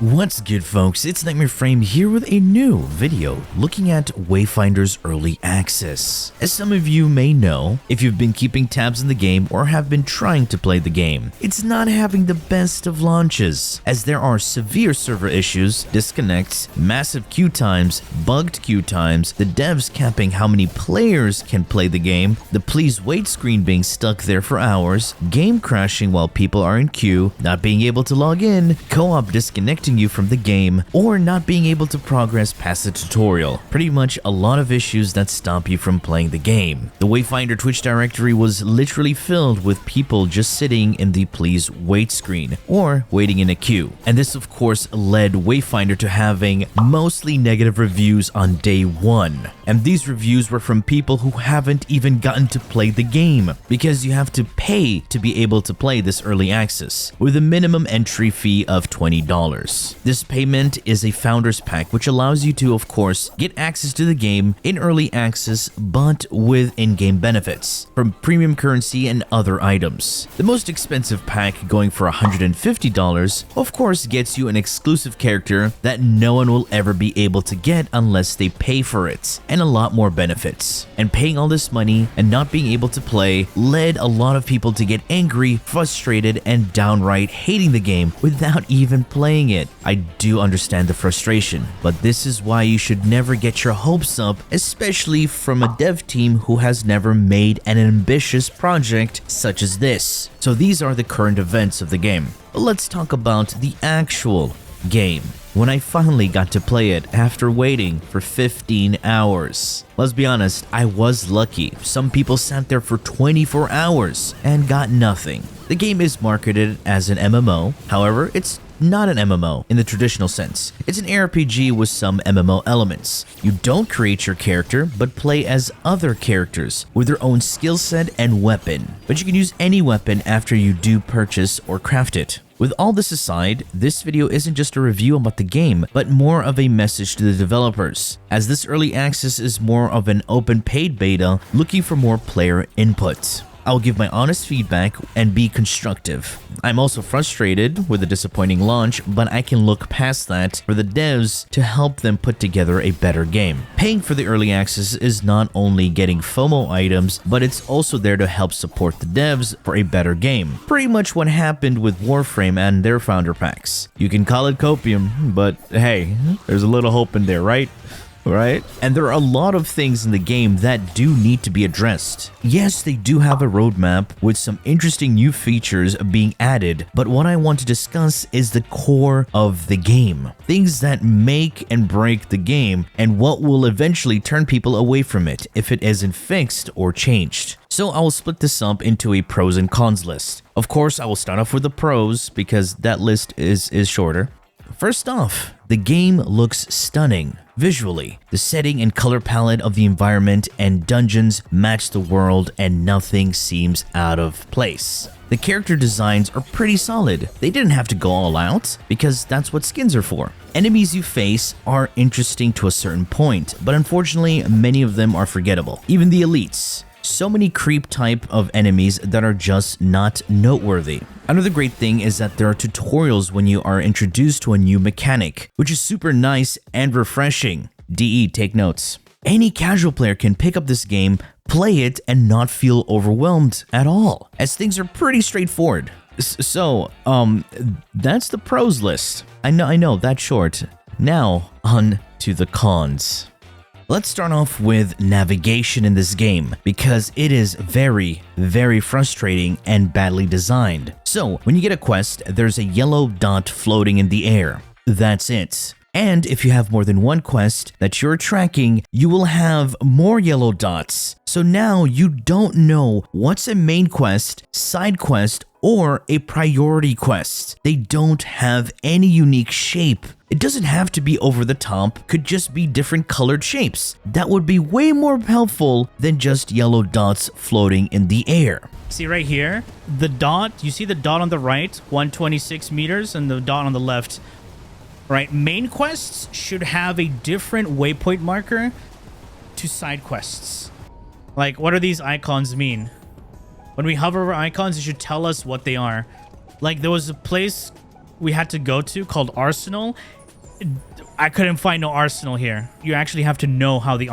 What's good, folks? It's WARFRAME here with a new video looking at Wayfinder's early access. As some of you may know, if you've been keeping tabs in the game or have been trying to play the game, it's not having the best of launches, as there are severe server issues, disconnects, massive queue times, bugged queue times, the devs capping how many players can play the game, the please wait screen being stuck there for hours, game crashing while people are in queue, not being able to log in, co-op disconnecting you from the game, or not being able to progress past the tutorial. Pretty much a lot of issues that stop you from playing the game. The Wayfinder Twitch directory was literally filled with people just sitting in the please wait screen or waiting in a queue. And this of course led Wayfinder to having mostly negative reviews on day one. And these reviews were from people who haven't even gotten to play the game, because you have to pay to be able to play this early access with a minimum entry fee of $20. This payment is a founder's pack, which allows you to, of course, get access to the game in early access, but with in-game benefits from premium currency and other items. The most expensive pack, going for $150, of course gets you an exclusive character that no one will ever be able to get unless they pay for it, and a lot more benefits. And paying all this money and not being able to play led a lot of people to get angry, frustrated, and downright hating the game without even playing it. I do understand the frustration, but this is why you should never get your hopes up, especially from a dev team who has never made an ambitious project such as this. So these are the current events of the game. But let's talk about the actual game. When I finally got to play it after waiting for 15 hours. Let's be honest, I was lucky. Some people sat there for 24 hours and got nothing. The game is marketed as an MMO, however, it's not an MMO in the traditional sense. It's an RPG with some MMO elements. You don't create your character, but play as other characters with their own skill set and weapon. But you can use any weapon after you do purchase or craft it. With all this aside, this video isn't just a review about the game, but more of a message to the developers, as this early access is more of an open paid beta looking for more player input. I'll give my honest feedback and be constructive. I'm also frustrated with the disappointing launch, but I can look past that for the devs to help them put together a better game. Paying for the early access is not only getting FOMO items, but it's also there to help support the devs for a better game. Pretty much what happened with WARFRAME and their founder packs. You can call it copium, but hey, there's a little hope in there, right? Right? And there are a lot of things in the game that do need to be addressed. Yes, they do have a roadmap with some interesting new features being added, but what I want to discuss is the core of the game. Things that make and break the game, and what will eventually turn people away from it if it isn't fixed or changed. So I will split this up into a pros and cons list. Of course, I will start off with the pros because that list is shorter. First off, the game looks stunning. Visually, the setting and color palette of the environment and dungeons match the world and nothing seems out of place. The character designs are pretty solid. They didn't have to go all out because that's what skins are for. Enemies you face are interesting to a certain point, but unfortunately many of them are forgettable. Even the elites. So many creep type of enemies that are just not noteworthy. Another great thing is that there are tutorials when you are introduced to a new mechanic, which is super nice and refreshing. DE, take notes. Any casual player can pick up this game, play it, and not feel overwhelmed at all, as things are pretty straightforward. So, that's the pros list. I know, that's short. Now, on to the cons. Let's start off with navigation in this game, because it is very, very frustrating and badly designed. So, when you get a quest, there's a yellow dot floating in the air. That's it. And if you have more than one quest that you're tracking, you will have more yellow dots. So now you don't know what's a main quest, side quest, or a priority quest. They don't have any unique shape. It doesn't have to be over the top, could just be different colored shapes. That would be way more helpful than just yellow dots floating in the air. See right here, the dot, you see the dot on the right, 126 meters, and the dot on the left. Right, main quests should have a different waypoint marker to side quests. Like, what do these icons mean? When we hover over icons, it should tell us what they are. Like, there was a place we had to go to called Arsenal. I couldn't find no Arsenal here. You actually have to know how the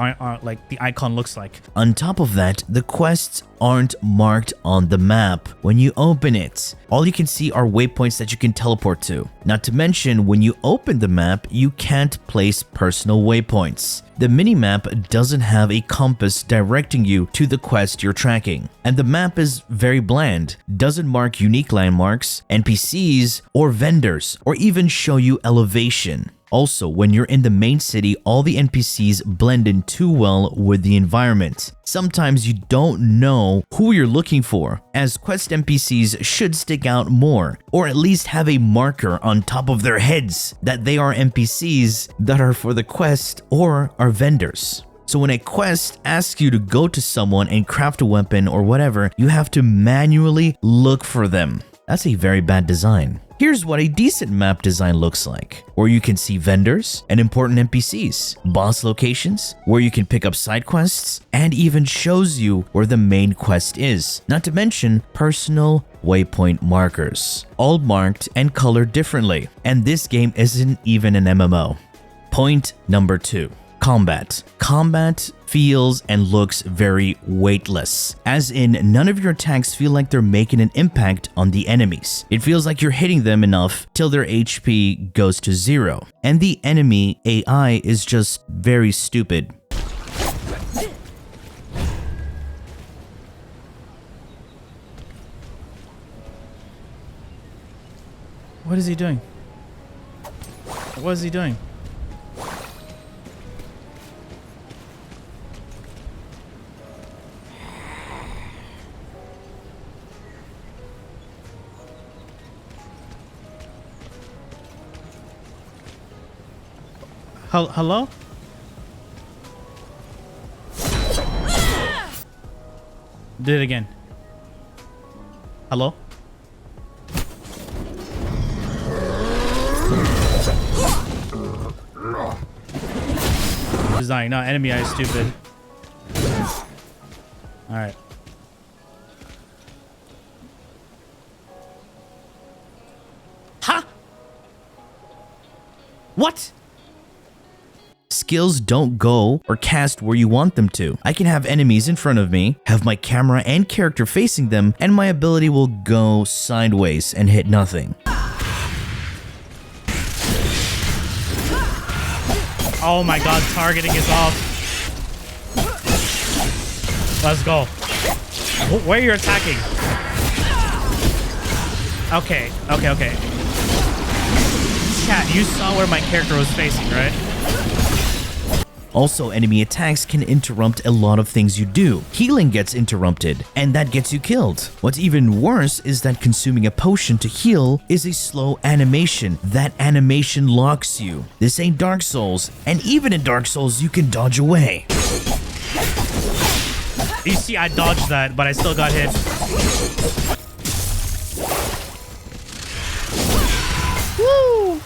icon looks like. On top of that, the quests aren't marked on the map when you open it. All you can see are waypoints that you can teleport to. Not to mention, when you open the map, you can't place personal waypoints. The minimap doesn't have a compass directing you to the quest you're tracking. And the map is very bland, doesn't mark unique landmarks, NPCs, or vendors, or even show you elevation. Also, when you're in the main city, all the NPCs blend in too well with the environment. Sometimes you don't know who you're looking for, as quest NPCs should stick out more, or at least have a marker on top of their heads that they are NPCs that are for the quest or are vendors. So when a quest asks you to go to someone and craft a weapon or whatever, you have to manually look for them. That's a very bad design. Here's what a decent map design looks like, where you can see vendors and important NPCs, boss locations, where you can pick up side quests, and even shows you where the main quest is. Not to mention personal waypoint markers, all marked and colored differently. And this game isn't even an MMO. Point number 2. Combat. Combat feels and looks very weightless, as in none of your attacks feel like they're making an impact on the enemies. It feels like you're hitting them enough till their HP goes to 0, and the enemy AI is just very stupid. What is he doing? What is he doing? Hello? Do it again. Hello? Design. No, enemy eye is stupid. Alright. Huh? What? Skills don't go or cast where you want them to. I can have enemies in front of me, have my camera and character facing them, and my ability will go sideways and hit nothing. Oh my god, targeting is off. Let's go. Where are you attacking? Okay. Chat, you saw where my character was facing, right? Also, enemy attacks can interrupt a lot of things you do. Healing gets interrupted, and that gets you killed. What's even worse is that consuming a potion to heal is a slow animation. That animation locks you. This ain't Dark Souls, and even in Dark Souls, you can dodge away. You see, I dodged that, but I still got hit. Woo!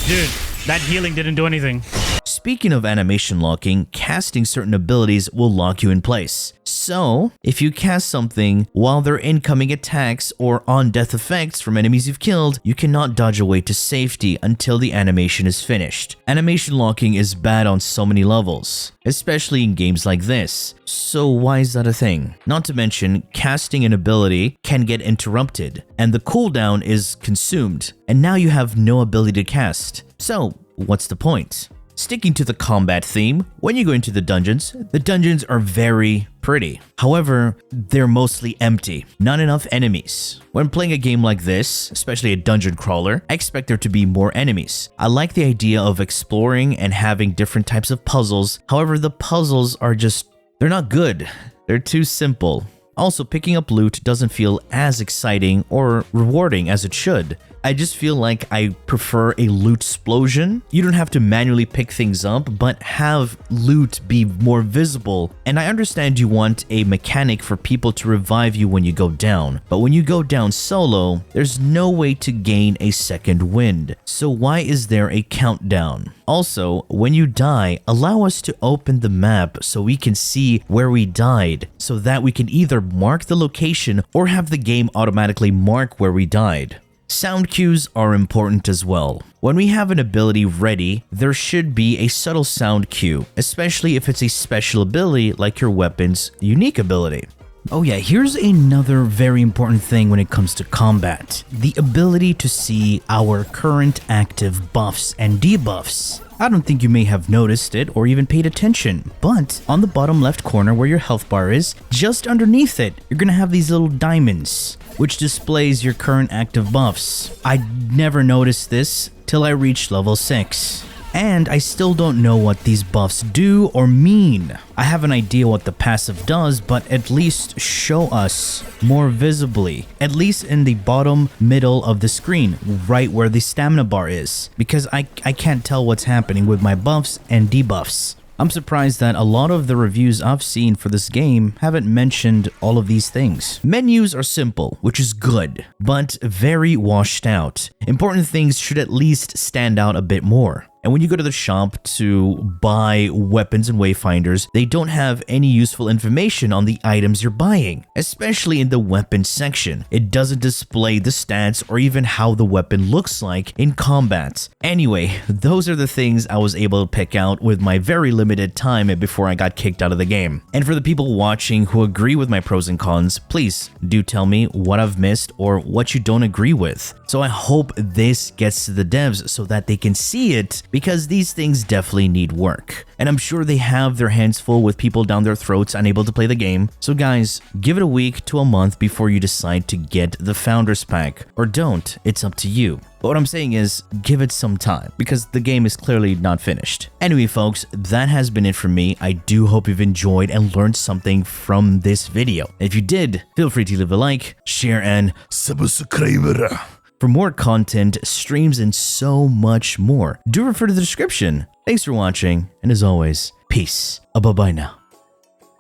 Dude, that healing didn't do anything. Speaking of animation locking, casting certain abilities will lock you in place. So, if you cast something while there are incoming attacks or on-death effects from enemies you've killed, you cannot dodge away to safety until the animation is finished. Animation locking is bad on so many levels, especially in games like this. So why is that a thing? Not to mention, casting an ability can get interrupted, and the cooldown is consumed, and now you have no ability to cast. So, what's the point? Sticking to the combat theme, when you go into the dungeons are very pretty. However, they're mostly empty. Not enough enemies. When playing a game like this, especially a dungeon crawler, I expect there to be more enemies. I like the idea of exploring and having different types of puzzles. However, the puzzles are they're not good. They're too simple. Also, picking up loot doesn't feel as exciting or rewarding as it should. I just feel like I prefer a loot explosion. You don't have to manually pick things up, but have loot be more visible. And I understand you want a mechanic for people to revive you when you go down. But when you go down solo, there's no way to gain a second wind. So why is there a countdown? Also, when you die, allow us to open the map so we can see where we died, so that we can either mark the location or have the game automatically mark where we died. Sound cues are important as well. When we have an ability ready, there should be a subtle sound cue, especially if it's a special ability like your weapon's unique ability. Oh yeah, here's another very important thing when it comes to combat. The ability to see our current active buffs and debuffs. I don't think you may have noticed it or even paid attention, but on the bottom left corner where your health bar is, just underneath it, you're gonna have these little diamonds, which displays your current active buffs. I never noticed this till I reached level 6. And I still don't know what these buffs do or mean. I have an idea what the passive does, but at least show us more visibly, at least in the bottom middle of the screen, right where the stamina bar is, because I can't tell what's happening with my buffs and debuffs. I'm surprised that a lot of the reviews I've seen for this game haven't mentioned all of these things. Menus are simple, which is good, but very washed out. Important things should at least stand out a bit more. And when you go to the shop to buy weapons and wayfinders, they don't have any useful information on the items you're buying, especially in the weapons section. It doesn't display the stats or even how the weapon looks like in combat. Anyway, those are the things I was able to pick out with my very limited time before I got kicked out of the game. And for the people watching who agree with my pros and cons, please do tell me what I've missed or what you don't agree with. So I hope this gets to the devs so that they can see it, because these things definitely need work. And I'm sure they have their hands full with people down their throats unable to play the game. So guys, give it a week to a month before you decide to get the Founders Pack. Or don't, it's up to you. But what I'm saying is, give it some time, because the game is clearly not finished. Anyway folks, that has been it for me. I do hope you've enjoyed and learned something from this video. If you did, feel free to leave a like, share, and subscribe for more content, streams, and so much more. Do refer to the description. Thanks for watching, and as always, peace. Bye-bye now.